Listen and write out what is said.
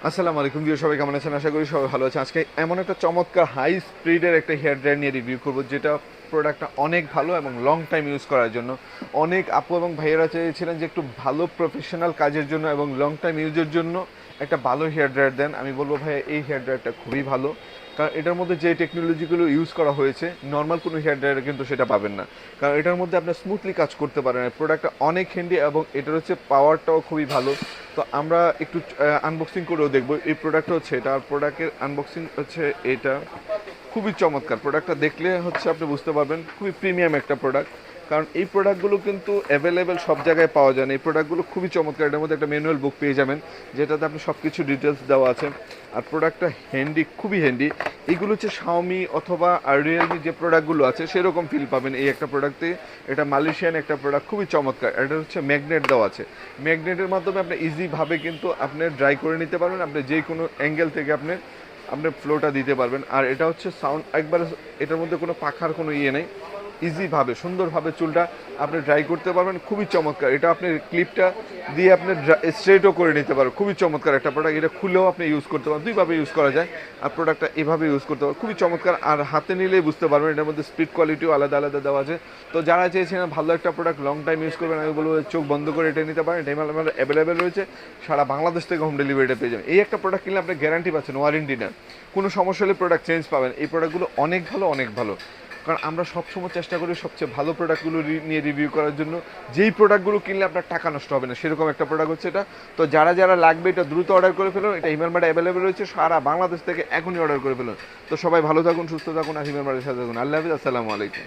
আসসালামু আলাইকুম ভিউ, সবাই কেমন আছেন? আশা করি সবাই ভালো আছে। আজকে এমন একটা চমৎকার হাই স্পিডের একটা হেয়ার ড্রায়ার নিয়ে রিভিউ করবো, যেটা প্রোডাক্টটা অনেক ভালো এবং লং টাইম ইউজ করার জন্য। অনেক আপু এবং ভাইয়েরা চেয়েছিলেন যে একটু ভালো প্রফেশনাল কাজের জন্য এবং লং টাইম ইউজের জন্য একটা ভালো হেয়ার ড্রায়ার দেন। আমি বলবো ভাইয়া, এই হেয়ার ড্রায়ারটা খুবই ভালো, কারণ এটার মধ্যে যে টেকনোলজিগুলো ইউজ করা হয়েছে নর্মাল কোনো হেয়ার ড্রায়ারে কিন্তু সেটা পাবেন না। কারণ এটার মধ্যে আপনি স্মুথলি কাজ করতে পারেন। প্রোডাক্টটা অনেক হ্যান্ডি এবং এটার হচ্ছে পাওয়ারটাও খুবই ভালো। তো আমরা একটু আনবক্সিং করেও দেখবো। এই প্রোডাক্টটা হচ্ছে, এটা প্রোডাক্টের আনবক্সিং হচ্ছে এটা। খুবই চমৎকার প্রোডাক্টটা, দেখলে হচ্ছে আপনি বুঝতে পারবেন খুবই প্রিমিয়াম একটা প্রোডাক্ট। কারণ এই প্রোডাক্টগুলো কিন্তু অ্যাভেলেবেল সব জায়গায় পাওয়া যায় না। এই প্রোডাক্টগুলো খুবই চমৎকার। এটার মধ্যে একটা ম্যানুয়াল বুক পেয়ে যাবেন, যেটাতে আপনি সব কিছু ডিটেলস দেওয়া আছে। আর প্রোডাক্টটা হ্যান্ডি, খুবই হ্যান্ডি। এইগুলো হচ্ছে শাওমি অথবা রিয়েলমি যে প্রোডাক্টগুলো আছে সেরকম ফিল পাবেন এই একটা প্রোডাক্টে। এটা মালয়েশিয়ান একটা প্রোডাক্ট, খুবই চমৎকার। এটা হচ্ছে ম্যাগনেট দেওয়া আছে। ম্যাগনেটের মাধ্যমে আপনি ইজিভাবে কিন্তু আপনি ড্রাই করে নিতে পারবেন। আপনি যে কোনো অ্যাঙ্গেল থেকে আপনি ফ্লোটা দিতে পারবেন। আর এটা হচ্ছে সাউন্ড একবারে, এটার মধ্যে কোনো পাখার কোনো ইয়ে নেই। ইজিভাবে সুন্দরভাবে চুলটা আপনি ড্রাই করতে পারবেন। খুবই চমৎকার। এটা আপনি ক্লিপটা দিয়ে আপনি স্ট্রেটও করে নিতে পারবেন। খুবই চমৎকার একটা প্রোডাক্ট। এটা খুলেও আপনি ইউজ করতে পারেন, দুইভাবে ইউজ করা যায়। আর প্রোডাক্টটা এভাবে ইউজ করতে পারেন, খুবই চমৎকার। আর হাতে নিলেই বুঝতে পারবেন এটার মধ্যে স্পিড কোয়ালিটিও আলাদা আলাদা দেওয়া আছে। তো যারা চেয়েছেন ভালো একটা প্রোডাক্ট লং টাইম ইউজ করবেন, আমি বলবো চোখ বন্ধ করে এটা নিতে পারেন। এটা আমাদের অ্যাভেলেবেল রয়েছে, সারা বাংলাদেশ থেকে হোম ডেলিভারিটা পেয়ে যাবেন। এই একটা প্রোডাক্ট কিনলে আপনি গ্যারান্টি পাচ্ছেন, ওয়ারেন্টি না। কোনো সমস্যা হলে প্রোডাক্ট চেঞ্জ পাবেন। এই প্রোডাক্টগুলো অনেক ভালো, অনেক ভালো। কারণ আমরা সবসময় চেষ্টা করি সবচেয়ে ভালো প্রোডাক্টগুলো নিয়ে রিভিউ করার জন্য। যেই প্রোডাক্টগুলো কিনলে আপনার টাকা নষ্ট হবে না, সেরকম একটা প্রোডাক্ট হচ্ছে এটা। তো যারা যারা লাগবে এটা দ্রুত অর্ডার করে ফেলুন। এটা হিমেল মার্টে অ্যাভেলেবেল রয়েছে সারা বাংলাদেশ থেকে, এখনই অর্ডার করে ফেলুন। তো সবাই ভালো থাকুন, সুস্থ থাকুন, আর হিমেল মার্টের সাথে থাকুন। আল্লাহ হাফিজ, আসসালামু আলাইকুম।